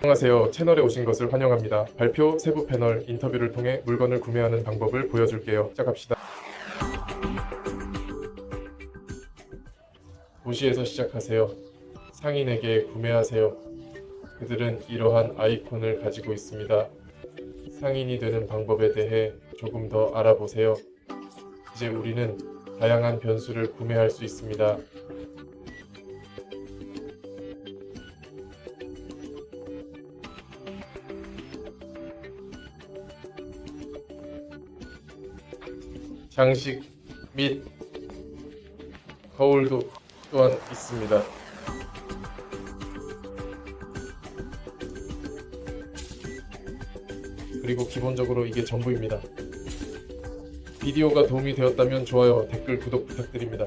안녕하세요. 채널에 오신 것을 환영합니다. 발표, 세부 패널, 인터뷰를 통해 물건을 구매하는 방법을 보여줄게요. 시작합시다. 도시에서 시작하세요. 상인에게 구매하세요. 그들은 이러한 아이콘을 가지고 있습니다. 상인이 되는 방법에 대해 조금 더 알아보세요. 이제 우리는 다양한 변수를 구매할 수 있습니다. 장식 및 거울도 또한 있습니다. 그리고 기본적으로 이게 전부입니다. 비디오가 도움이 되었다면 좋아요, 댓글, 구독 부탁드립니다.